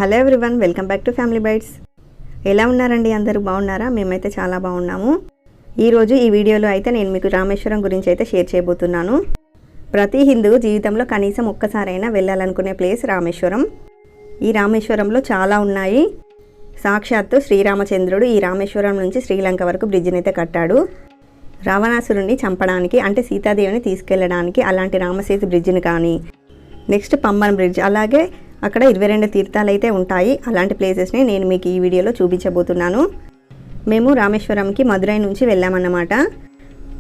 Hello everyone, welcome back to Family Bytes. ఎలా ఉన్నారండి? అందరూ బాగున్నారా? మేమైతే చాలా బాగున్నాము. ఈరోజు ఈ వీడియోలో అయితే నేను మీకు రామేశ్వరం గురించి అయితే షేర్ చేయబోతున్నాను. ప్రతి హిందువు జీవితంలో కనీసం ఒక్కసారైనా వెళ్ళాలనుకునే ప్లేస్ రామేశ్వరం. ఈ రామేశ్వరంలో చాలా ఉన్నాయి. సాక్షాత్తు శ్రీరామచంద్రుడు ఈ రామేశ్వరం నుంచి శ్రీలంక వరకు బ్రిడ్జిని అయితే కట్టాడు. రావణాసురుణ్ణి చంపడానికి, అంటే సీతాదేవిని తీసుకెళ్ళడానికి అలాంటి రామసేతు బ్రిడ్జిని కానీ, నెక్స్ట్ పంబన్ బ్రిడ్జ్, అలాగే అక్కడ 22 తీర్థాలు అయితే ఉంటాయి. అలాంటి ప్లేసెస్ని నేను మీకు ఈ వీడియోలో చూపించబోతున్నాను. మేము రామేశ్వరంకి మదురై నుంచి వెళ్ళామన్నమాట.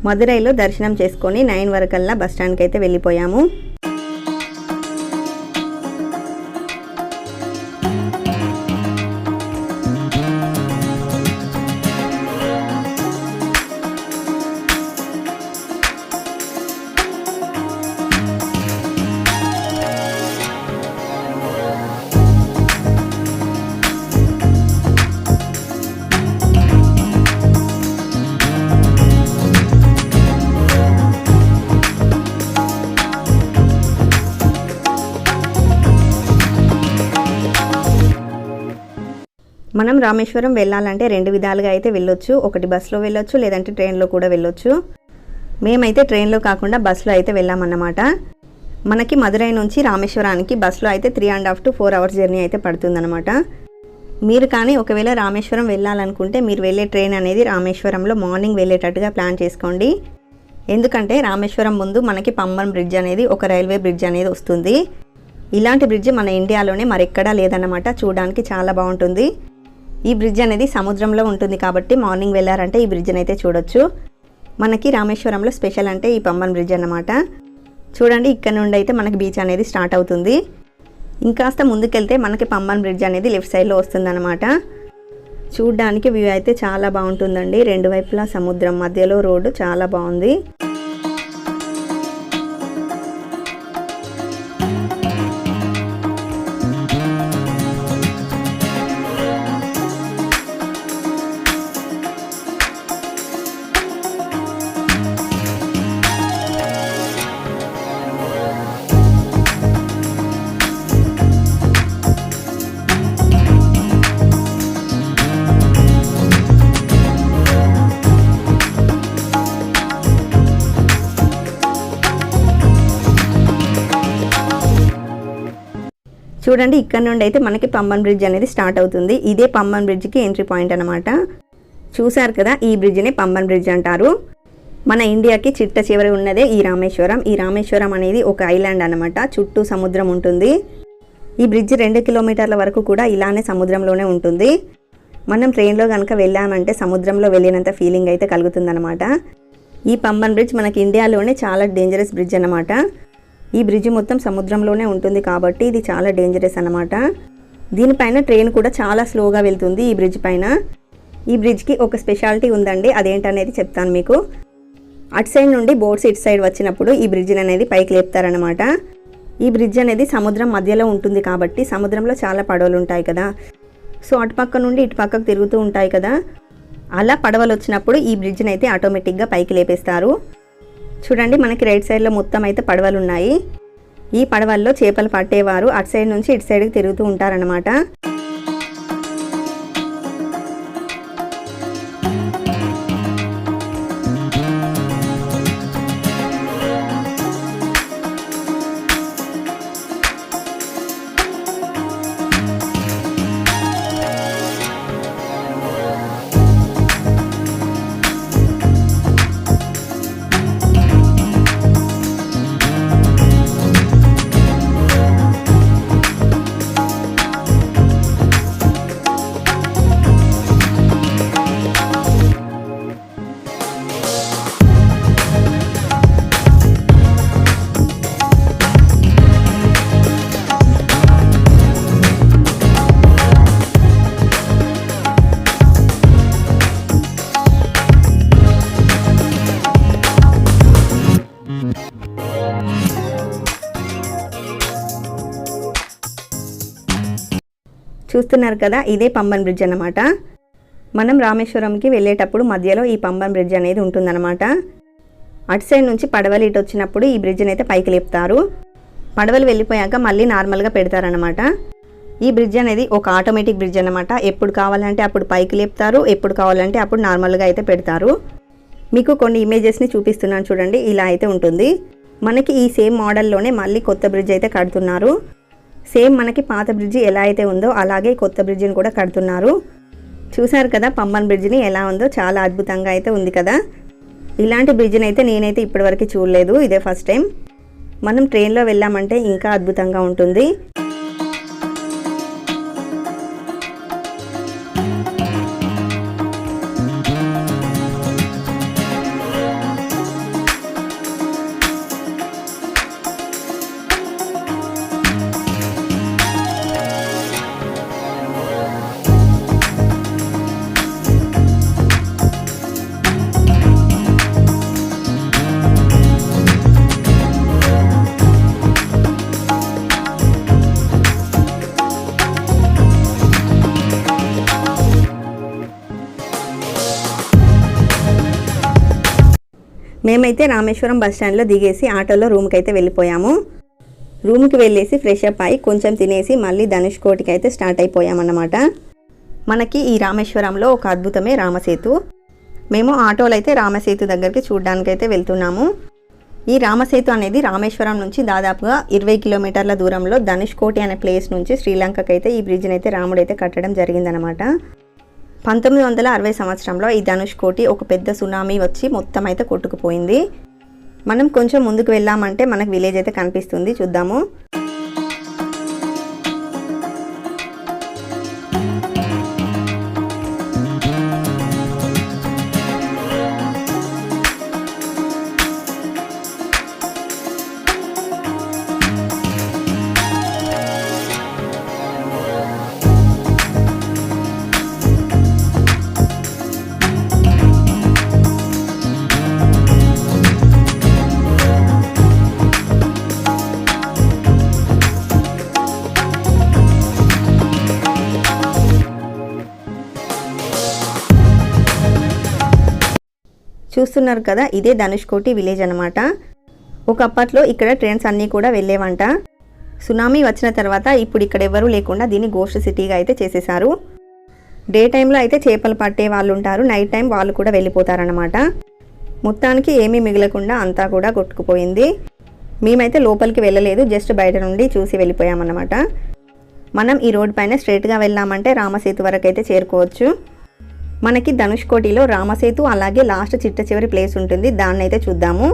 మదురైలో దర్శనం చేసుకొని 9 వరకల్లా బస్ స్టాండ్కి అయితే వెళ్ళిపోయాము. మనం రామేశ్వరం వెళ్ళాలంటే 2 విధాలుగా అయితే వెళ్ళొచ్చు. ఒకటి బస్సులో వెళ్ళొచ్చు, లేదంటే ట్రైన్లో కూడా వెళ్ళొచ్చు. మేమైతే ట్రైన్లో కాకుండా బస్సులో అయితే వెళ్ళామన్నమాట. మనకి మదురై నుంచి రామేశ్వరానికి బస్సులో అయితే 3.5 to 4 hours జర్నీ అయితే పడుతుందన్నమాట. మీరు కానీ ఒకవేళ రామేశ్వరం వెళ్ళాలనుకుంటే మీరు వెళ్ళే ట్రైన్ అనేది రామేశ్వరంలో మార్నింగ్ వెళ్ళేటట్టుగా ప్లాన్ చేసుకోండి. ఎందుకంటే రామేశ్వరం ముందు మనకి పంబన్ బ్రిడ్జ్ అనేది ఒక రైల్వే బ్రిడ్జ్ అనేది వస్తుంది. ఇలాంటి బ్రిడ్జ్ మన ఇండియాలోనే మరెక్కడా లేదన్నమాట. చూడడానికి చాలా బాగుంటుంది. ఈ బ్రిడ్జ్ అనేది సముద్రంలో ఉంటుంది కాబట్టి మార్నింగ్ వెళ్ళారంటే ఈ బ్రిడ్జ్ని అయితే చూడొచ్చు. మనకి రామేశ్వరంలో స్పెషల్ అంటే ఈ పంబన్ బ్రిడ్జ్ అన్నమాట. చూడండి, ఇక్కడ నుండి అయితే మనకి బీచ్ అనేది స్టార్ట్ అవుతుంది. ఇంకాస్త ముందుకెళ్తే మనకి పంబన్ బ్రిడ్జ్ అనేది లెఫ్ట్ సైడ్లో వస్తుందన్నమాట. చూడడానికి వ్యూ అయితే చాలా బాగుంటుందండి. 2 వైపులా సముద్రం, మధ్యలో రోడ్డు, చాలా బాగుంది. చూడండి, ఇక్కడ నుండి అయితే మనకి పంబన్ బ్రిడ్జ్ అనేది స్టార్ట్ అవుతుంది. ఇదే పంబన్ బ్రిడ్జ్కి ఎంట్రీ పాయింట్ అనమాట. చూసారు కదా, ఈ బ్రిడ్జ్ని పంబన్ బ్రిడ్జ్ అంటారు. మన ఇండియాకి చిట్ట చివరి ఉన్నదే ఈ రామేశ్వరం. ఈ రామేశ్వరం అనేది ఒక ఐలాండ్ అనమాట. చుట్టూ సముద్రం ఉంటుంది. ఈ బ్రిడ్జ్ 2 కిలోమీటర్ల వరకు కూడా ఇలానే సముద్రంలోనే ఉంటుంది. మనం ట్రైన్లో కనుక వెళ్ళామంటే సముద్రంలో వెళ్ళినంత ఫీలింగ్ అయితే కలుగుతుందన్నమాట. ఈ పంబన్ బ్రిడ్జ్ మనకి ఇండియాలోనే చాలా డేంజరస్ బ్రిడ్జ్ అన్నమాట. ఈ బ్రిడ్జ్ మొత్తం సముద్రంలోనే ఉంటుంది కాబట్టి ఇది చాలా డేంజరస్ అన్నమాట. దీనిపైన ట్రైన్ కూడా చాలా స్లోగా వెళ్తుంది. ఈ బ్రిడ్జ్ పైన, ఈ బ్రిడ్జ్కి ఒక స్పెషాలిటీ ఉందండి. అదేంటనేది చెప్తాను మీకు. అటు సైడ్ నుండి బోట్స్ ఇటు సైడ్ వచ్చినప్పుడు ఈ బ్రిడ్జ్ అనేది పైకి లేపుతారనమాట. ఈ బ్రిడ్జ్ అనేది సముద్రం మధ్యలో ఉంటుంది కాబట్టి సముద్రంలో చాలా పడవలు ఉంటాయి కదా, సో అటుపక్క నుండి ఇటు పక్కకు తిరుగుతూ ఉంటాయి కదా. అలా పడవలు వచ్చినప్పుడు ఈ బ్రిడ్జ్ని అయితే ఆటోమేటిక్గా పైకి లేపేస్తారు. చూడండి, మనకి రైట్ సైడ్లో మొత్తం అయితే పడవలు ఉన్నాయి. ఈ పడవల్లో చేపలు పట్టేవారు అటు సైడ్ నుంచి ఇటు సైడ్కి తిరుగుతూ ఉంటారనమాట. చూస్తున్నారు కదా, ఇదే పంబన్ బ్రిడ్జ్ అన్నమాట. మనం రామేశ్వరంకి వెళ్ళేటప్పుడు మధ్యలో ఈ పంబన్ బ్రిడ్జ్ అనేది ఉంటుందన్నమాట. అటు సైడ్ నుంచి పడవలు ఇటు వచ్చినప్పుడు ఈ బ్రిడ్జ్ని అయితే పైకి లేపుతారు. పడవలు వెళ్ళిపోయాక మళ్ళీ నార్మల్గా పెడతారనమాట. ఈ బ్రిడ్జ్ అనేది ఒక ఆటోమేటిక్ బ్రిడ్జ్ అన్నమాట. ఎప్పుడు కావాలంటే అప్పుడు పైకి లేపుతారు, ఎప్పుడు కావాలంటే అప్పుడు నార్మల్గా అయితే పెడతారు. మీకు కొన్ని ఇమేజెస్ని చూపిస్తున్నాను చూడండి. ఇలా అయితే ఉంటుంది. మనకి ఈ సేమ్ మోడల్లోనే మళ్ళీ కొత్త బ్రిడ్జ్ అయితే కడుతున్నారు. సేమ్ మనకి పాత బ్రిడ్జి ఎలా అయితే ఉందో అలాగే కొత్త బ్రిడ్జిని కూడా కడుతున్నారు. చూసారు కదా పంబన్ బ్రిడ్జిని ఎలా ఉందో, చాలా అద్భుతంగా అయితే ఉంది కదా. ఇలాంటి బ్రిడ్జిని అయితే నేనైతే ఇప్పటివరకు చూడలేదు, ఇదే ఫస్ట్ టైం. మనం ట్రైన్లో వెళ్ళామంటే ఇంకా అద్భుతంగా ఉంటుంది. మేమైతే రామేశ్వరం బస్ స్టాండ్లో దిగేసి ఆటోలో రూమ్కి అయితే వెళ్ళిపోయాము. రూమ్కి వెళ్ళేసి ఫ్రెష్ అప్ అయ్యి కొంచెం తినేసి మళ్ళీ ధనుష్కోటికి అయితే స్టార్ట్ అయిపోయామన్నమాట. మనకి ఈ రామేశ్వరంలో ఒక అద్భుతమే రామసేతు. మేము ఆటోలో అయితే రామసేతు దగ్గరికి చూడడానికి అయితే వెళ్తున్నాము. ఈ రామసేతు అనేది రామేశ్వరం నుంచి దాదాపుగా 20 కిలోమీటర్ల దూరంలో ధనుష్కోటి అనే ప్లేస్ నుంచి శ్రీలంకకి అయితే ఈ బ్రిడ్జ్ని అయితే రాముడు అయితే కట్టడం జరిగిందనమాట. 1960 సంవత్సరంలో ఈ ధనుష్కోటి ఒక పెద్ద సునామీ వచ్చి మొత్తం అయితే కొట్టుకుపోయింది. మనం కొంచెం ముందుకు వెళ్ళామంటే మనకు విలేజ్ అయితే కనిపిస్తుంది, చూద్దాము. చూస్తున్నారు కదా, ఇదే ధనుష్కోటి విలేజ్ అనమాట. ఒకప్పట్లో ఇక్కడ ట్రైన్స్ అన్నీ కూడా వెళ్ళేవంట. సునామీ వచ్చిన తర్వాత ఇప్పుడు ఇక్కడ ఎవరూ లేకుండా దీన్ని గోస్ట్ సిటీగా అయితే చేసేసారు. డే టైంలో అయితే చేపలు పట్టే వాళ్ళు ఉంటారు, నైట్ టైం వాళ్ళు కూడా వెళ్ళిపోతారనమాట. మొత్తానికి ఏమీ మిగలకుండా అంతా కూడా కొట్టుకుపోయింది. మేమైతే లోపలికి వెళ్ళలేదు, జస్ట్ బయట నుండి చూసి వెళ్ళిపోయామన్నమాట. మనం ఈ రోడ్ పైన స్ట్రైట్గా వెళ్ళామంటే రామసేతు వరకు అయితే చేరుకోవచ్చు. మనకి ధనుష్కోటిలో రామసేతు అలాగే లాస్ట్ చిట్ట చివరి ప్లేస్ ఉంటుంది, దాన్ని అయితే చూద్దాము.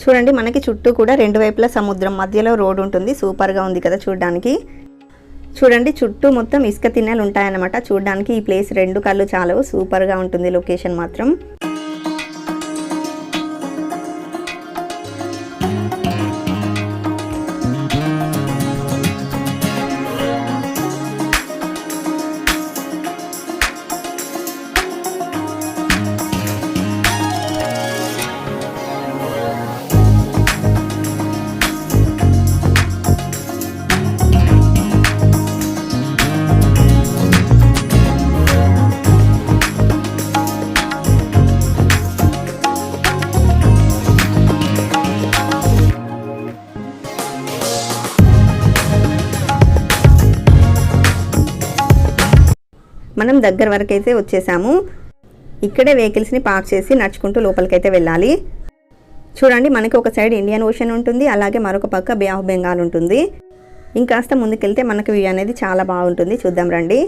చూడండి, మనకి చుట్టూ కూడా రెండు వైపులా సముద్రం, మధ్యలో రోడ్ ఉంటుంది. సూపర్గా ఉంది కదా చూడడానికి. చూడండి, చుట్టూ మొత్తం ఇసుక తిన్నెలు ఉంటాయన్నమాట. చూడడానికి ఈ ప్లేస్ రెండు కళ్ళు చాలవు, సూపర్గా ఉంటుంది లొకేషన్ మాత్రం. మనం దగ్గర వరకు అయితే వచ్చేసాము. ఇక్కడే వెహికల్స్ని పార్క్ చేసి నడుచుకుంటూ లోపలికైతే వెళ్ళాలి. చూడండి, మనకి ఒక సైడ్ ఇండియన్ ఓషన్ ఉంటుంది, అలాగే మరొక పక్క బే ఆఫ్ బెంగాల్ ఉంటుంది. ఇంకాస్త ముందుకెళ్తే మనకు వ్యూ అనేది చాలా బాగుంటుంది, చూద్దాం రండి.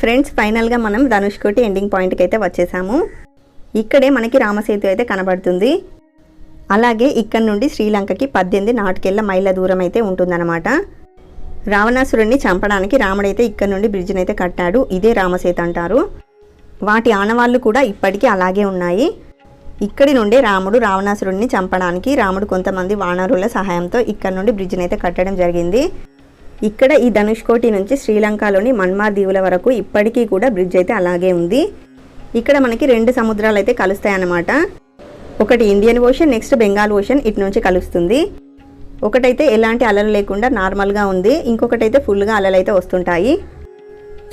ఫ్రెండ్స్, ఫైనల్గా మనం ధనుష్కోటి ఎండింగ్ పాయింట్కి అయితే వచ్చేసాము. ఇక్కడే మనకి రామసేతు అయితే కనబడుతుంది. అలాగే ఇక్కడ నుండి శ్రీలంకకి 18 నాటికెళ్ళ మైళ్ళ దూరం అయితే ఉంటుందన్నమాట. రావణాసురుడిని చంపడానికి రాముడైతే ఇక్కడ నుండి బ్రిడ్జిని అయితే కట్టాడు. ఇదే రామసేతు అంటారు. వాటి ఆనవాళ్ళు కూడా ఇప్పటికీ అలాగే ఉన్నాయి. ఇక్కడి నుండే రాముడు రావణాసురుడిని చంపడానికి రాముడు కొంతమంది వానరుల సహాయంతో ఇక్కడ నుండి బ్రిడ్జిని అయితే కట్టడం జరిగింది. ఇక్కడ ఈ ధనుష్కోటి నుంచి శ్రీలంకలోని మన్మార్ దీవుల వరకు ఇప్పటికీ కూడా బ్రిడ్జ్ అయితే అలాగే ఉంది. ఇక్కడ మనకి 2 సముద్రాలు అయితే కలుస్తాయి అన్నమాట. ఒకటి Indian ocean, next Bengal ocean ఇటు నుంచి కలుస్తుంది. ఒకటైతే ఎలాంటి అలలు లేకుండా నార్మల్గా ఉంది, ఇంకొకటైతే ఫుల్గా అలలు అయితే వస్తుంటాయి.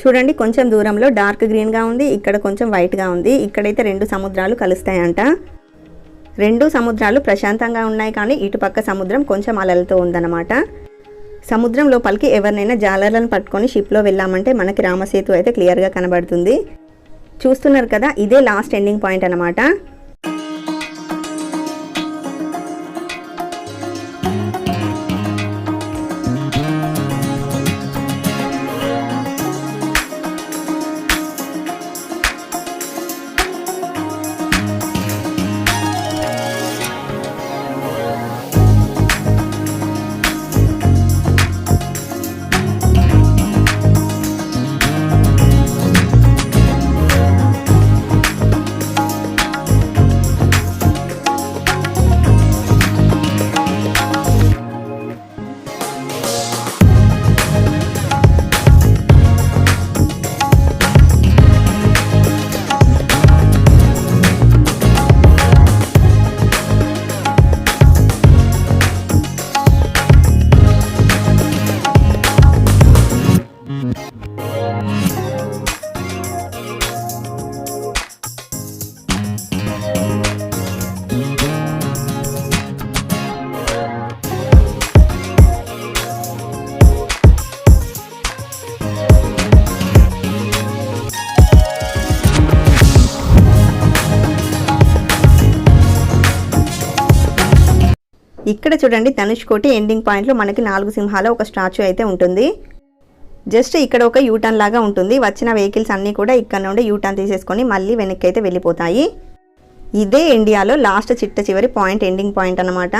చూడండి, కొంచెం దూరంలో డార్క్ గ్రీన్గా ఉంది, ఇక్కడ కొంచెం వైట్గా ఉంది. ఇక్కడైతే 2 సముద్రాలు కలుస్తాయంట. 2 సముద్రాలు ప్రశాంతంగా ఉన్నాయి, కానీ ఇటుపక్క సముద్రం కొంచెం అలలతో ఉందన్నమాట. సముద్రం లోపలికి ఎవరినైనా జాలర్లను పట్టుకొని షిప్లో వెళ్ళామంటే మనకి రామసేతు అయితే క్లియర్గా కనబడుతుంది. చూస్తున్నారు కదా, ఇదే లాస్ట్ ఎండింగ్ పాయింట్ అన్నమాట. ఇక్కడ చూడండి, ధనుష్కోటి ఎండింగ్ పాయింట్లో మనకి 4 సింహాల ఒక స్టాచ్యూ అయితే ఉంటుంది. జస్ట్ ఇక్కడ ఒక యూటర్న్ లాగా ఉంటుంది. వచ్చిన వెహికల్స్ అన్నీ కూడా ఇక్కడ నుండి యూటర్న్ తీసేసుకొని మళ్ళీ వెనక్కి అయితే వెళ్ళిపోతాయి. ఇదే ఇండియాలో లాస్ట్ చిట్ట చివరి పాయింట్, ఎండింగ్ పాయింట్ అన్నమాట.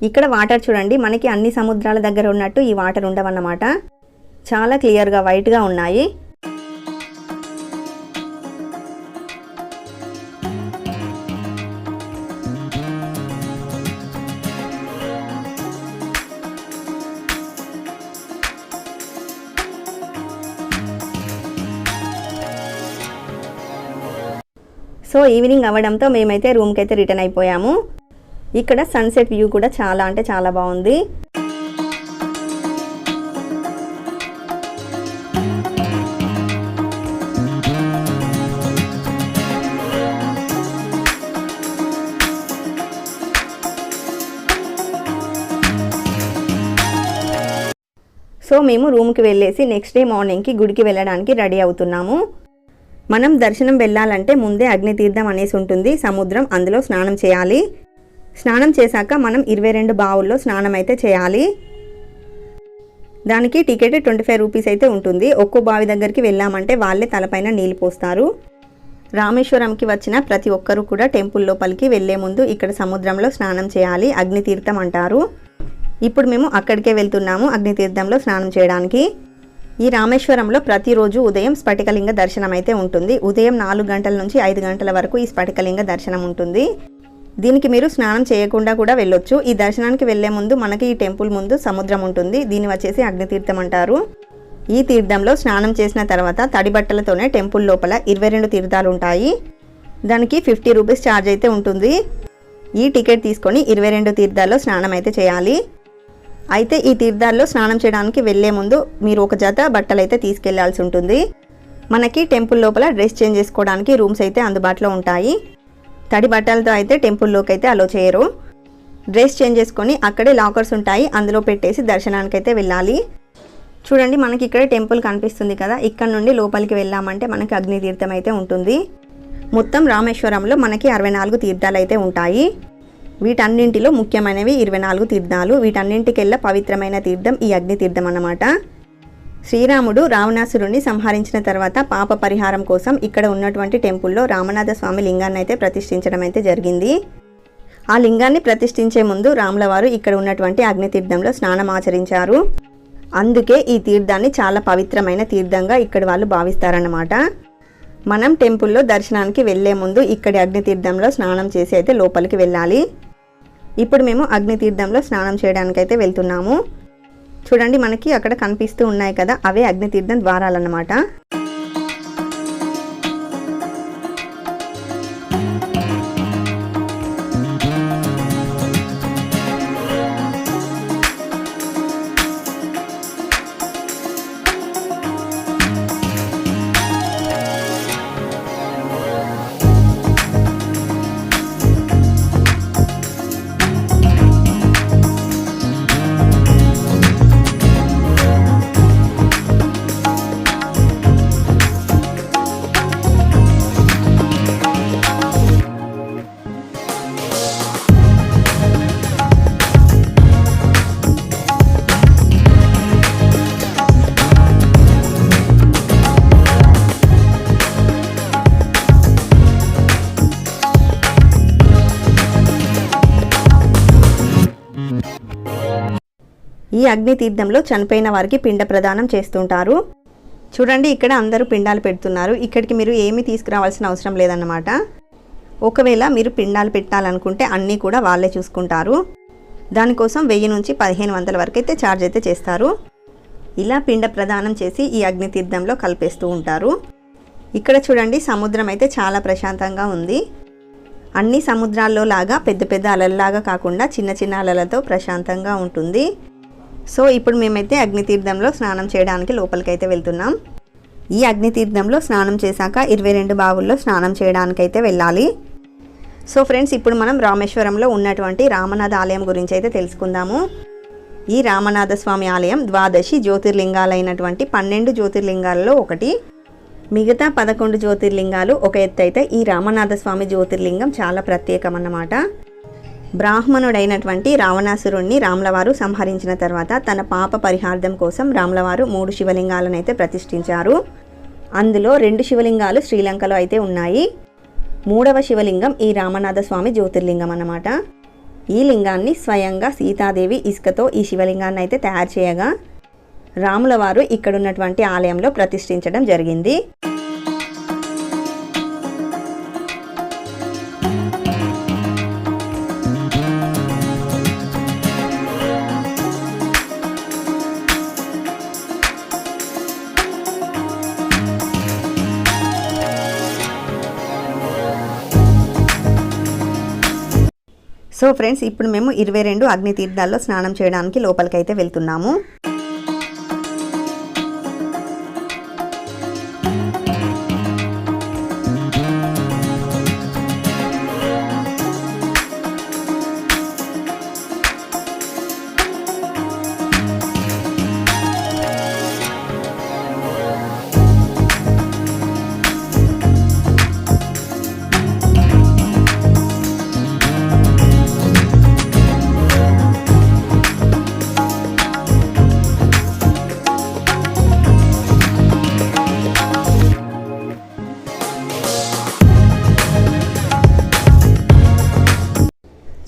ఇక్కడ వాటర్ చూడండి, మనకి అన్ని సముద్రాల దగ్గర ఉన్నట్టు ఈ వాటర్ ఉండవన్నమాట. చాలా క్లియర్గా వైట్గా ఉన్నాయి. సో ఈవినింగ్ అవ్వడంతో మేమైతే రూమ్కి అయితే రిటర్న్ అయిపోయాము. ఇక్కడ సన్సెట్ వ్యూ కూడా చాలా అంటే చాలా బాగుంది. సో మేము రూమ్కి వెళ్ళేసి నెక్స్ట్ డే మార్నింగ్కి గుడికి వెళ్ళడానికి రెడీ అవుతున్నాము. మనం దర్శనం వెళ్ళాలంటే ముందే అగ్నితీర్థం అనేసి ఉంటుంది సముద్రం, అందులో స్నానం చేయాలి. స్నానం చేశాక మనం 22 బావుల్లో స్నానం అయితే చేయాలి. దానికి టికెట్ 25 రూపీస్ అయితే ఉంటుంది. ఒక్కో బావి దగ్గరికి వెళ్ళామంటే వాళ్ళే తలపైన నీళ్ళు పోస్తారు. రామేశ్వరంకి వచ్చిన ప్రతి ఒక్కరూ కూడా టెంపుల్ లోపలికి వెళ్లే ముందు ఇక్కడ సముద్రంలో స్నానం చేయాలి, అగ్నితీర్థం అంటారు. ఇప్పుడు మేము అక్కడికే వెళ్తున్నాము అగ్నితీర్థంలో స్నానం చేయడానికి. ఈ రామేశ్వరంలో ప్రతిరోజు ఉదయం స్ఫటికలింగ దర్శనం అయితే ఉంటుంది. ఉదయం 4 గంటల నుంచి 5 గంటల వరకు ఈ స్ఫటికలింగ దర్శనం ఉంటుంది. దీనికి మీరు స్నానం చేయకుండా కూడా వెళ్ళొచ్చు. ఈ దర్శనానికి వెళ్లే ముందు మనకి ఈ టెంపుల్ ముందు సముద్రం ఉంటుంది. దీన్ని వచ్చేసి అగ్నితీర్థం అంటారు. ఈ తీర్థంలో స్నానం చేసిన తర్వాత తడి బట్టలతోనే టెంపుల్ లోపల 22 తీర్థాలు ఉంటాయి. దానికి 50 రూపీస్ ఛార్జ్ అయితే ఉంటుంది. ఈ టికెట్ తీసుకొని 22 తీర్థాల్లో స్నానం అయితే చేయాలి. అయితే ఈ తీర్థాల్లో స్నానం చేయడానికి వెళ్ళే ముందు మీరు ఒక జత బట్టలు అయితే తీసుకెళ్లాల్సి ఉంటుంది. మనకి టెంపుల్ లోపల డ్రెస్ చేంజ్ చేసుకోవడానికి రూమ్స్ అయితే అందుబాటులో ఉంటాయి. తడి బట్టలతో అయితే టెంపుల్లోకి అయితే అలో చేయరు. డ్రెస్ చేంజ్ చేసుకొని అక్కడే లాకర్స్ ఉంటాయి, అందులో పెట్టేసి దర్శనానికి అయితే వెళ్ళాలి. చూడండి మనకి ఇక్కడ టెంపుల్ కనిపిస్తుంది కదా, ఇక్కడ నుండి లోపలికి వెళ్ళామంటే మనకి అగ్ని తీర్థం అయితే ఉంటుంది. మొత్తం రామేశ్వరంలో మనకి 64 తీర్థాలు అయితే ఉంటాయి. వీటన్నింటిలో ముఖ్యమైనవి 24 తీర్థాలు. వీటన్నింటికెల్లా పవిత్రమైన తీర్థం ఈ అగ్ని తీర్థం అన్నమాట. శ్రీరాముడు రావణాసురుణ్ణి సంహరించిన తర్వాత పాప పరిహారం కోసం ఇక్కడ ఉన్నటువంటి టెంపుల్లో రామనాథ స్వామి లింగాన్ని అయితే ప్రతిష్ఠించడం అయితే జరిగింది. ఆ లింగాన్ని ప్రతిష్ఠించే ముందు రాముల వారు ఇక్కడ ఉన్నటువంటి అగ్ని తీర్థంలో స్నానం ఆచరించారు. అందుకే ఈ తీర్థాన్ని చాలా పవిత్రమైన తీర్థంగా ఇక్కడ వాళ్ళు భావిస్తారన్నమాట. మనం టెంపుల్లో దర్శనానికి వెళ్ళే ముందు ఇక్కడి అగ్ని తీర్థంలో స్నానం చేసి అయితే లోపలికి వెళ్ళాలి. ఇప్పుడు మేము అగ్ని తీర్థంలో స్నానం చేయడానికి అయితే వెళ్తున్నాము. చూడండి మనకి అక్కడ కనిపిస్తూ ఉన్నాయి కదా, అవే అగ్ని తీర్థం ద్వారాలన్నమాట. ఈ అగ్ని తీర్థంలో చనిపోయిన వారికి పిండ ప్రదానం చేస్తుంటారు. చూడండి ఇక్కడ అందరూ పిండాలు పెడుతున్నారు. ఇక్కడికి మీరు ఏమీ తీసుకురావాల్సిన అవసరం లేదన్నమాట. ఒకవేళ మీరు పిండాలు పెట్టాలనుకుంటే అన్నీ కూడా వాళ్ళే చూసుకుంటారు. దానికోసం 1000 నుంచి 1500 వరకు అయితే ఛార్జ్ అయితే చేస్తారు. ఇలా పిండ ప్రదానం చేసి ఈ అగ్ని తీర్థంలో కలిపేస్తూ ఉంటారు. ఇక్కడ చూడండి సముద్రం అయితే చాలా ప్రశాంతంగా ఉంది. అన్ని సముద్రాల్లో లాగా పెద్ద పెద్ద అలల్లాగా కాకుండా చిన్న చిన్న అలలతో ప్రశాంతంగా ఉంటుంది. సో ఇప్పుడు మేమైతే అగ్ని తీర్థంలో స్నానం చేయడానికి లోపలికైతే వెళ్తున్నాం. ఈ అగ్ని తీర్థంలో స్నానం చేశాక 22 బావుల్లో స్నానం చేయడానికైతే వెళ్ళాలి. సో ఫ్రెండ్స్ ఇప్పుడు మనం రామేశ్వరంలో ఉన్నటువంటి రామనాథ ఆలయం గురించి అయితే తెలుసుకుందాము. ఈ రామనాథ స్వామి ఆలయం 12 జ్యోతిర్లింగాలైనటువంటి 12 జ్యోతిర్లింగాలలో ఒకటి. మిగతా 11 జ్యోతిర్లింగాలు ఒక ఎత్తు అయితే ఈ రామనాథ స్వామి జ్యోతిర్లింగం చాలా ప్రత్యేకం అన్నమాట. బ్రాహ్మణుడైనటువంటి రావణాసురుణ్ణి రాములవారు సంహరించిన తర్వాత తన పాప పరిహార్థం కోసం రాములవారు 3 శివలింగాలను అయితే ప్రతిష్ఠించారు. అందులో 2 శివలింగాలు శ్రీలంకలో అయితే ఉన్నాయి. 3వ శివలింగం ఈ రామనాథ స్వామి జ్యోతిర్లింగం అన్నమాట. ఈ లింగాన్ని స్వయంగా సీతాదేవి ఇసుకతో ఈ శివలింగాన్ని అయితే తయారు చేయగా రాములవారు ఇక్కడున్నటువంటి ఆలయంలో ప్రతిష్ఠించడం జరిగింది. సో ఫ్రెండ్స్ ఇప్పుడు మేము 22 అగ్ని తీర్థాల్లో స్నానం చేయడానికి లోపలికైతే వెళ్తున్నాము.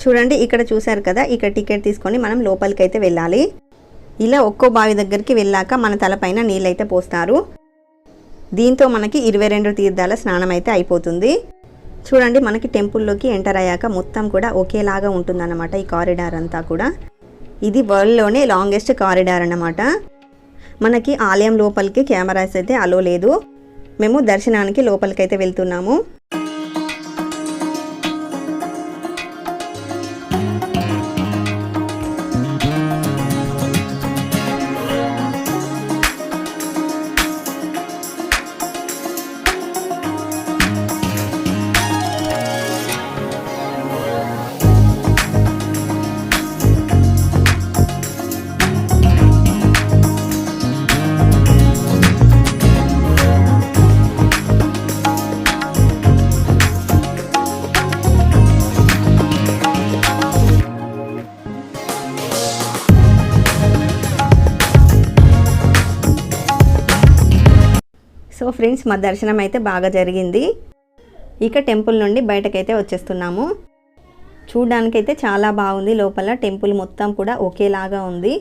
చూడండి ఇక్కడ చూశారు కదా, ఇక్కడ టికెట్ తీసుకొని మనం లోపలికి అయితే వెళ్ళాలి. ఇలా ఒక్కో బావి దగ్గరికి వెళ్ళాక మన తలపైన నీళ్ళైతే పోస్తారు. దీంతో మనకి 22 తీర్థాల స్నానం అయితే అయిపోతుంది. చూడండి మనకి టెంపుల్లోకి ఎంటర్ అయ్యాక మొత్తం కూడా ఒకేలాగా ఉంటుందన్నమాట. ఈ కారిడార్ అంతా కూడా ఇది వరల్డ్లోనే లాంగెస్ట్ కారిడార్ అన్నమాట. మనకి ఆలయం లోపలికి కెమెరాస్ అయితే అలో లేదు. మేము దర్శనానికి లోపలికైతే వెళ్తున్నాము. ఫ్రెండ్స్ మా దర్శనం అయితే బాగా జరిగింది. ఇక టెంపుల్ నుండి బయటకైతే వచ్చేస్తున్నాము. చూడడానికైతే చాలా బాగుంది. లోపల టెంపుల్ మొత్తం కూడా ఒకేలాగా ఉంది.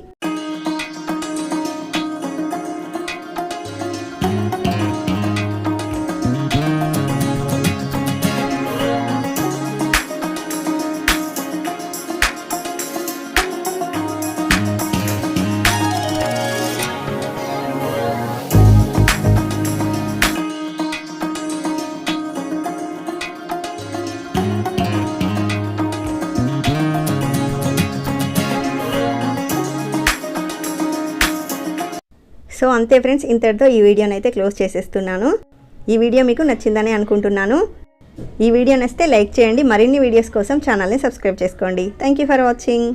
సో అంతే ఫ్రెండ్స్, ఇంతటితో ఈ వీడియోని అయితే క్లోజ్ చేసేస్తున్నాను. ఈ వీడియో మీకు నచ్చిందని అనుకుంటున్నాను. ఈ వీడియో నచ్చితే లైక్ చేయండి. మరిన్ని వీడియోస్ కోసం ఛానల్ని సబ్స్క్రైబ్ చేసుకోండి. Thank you for watching.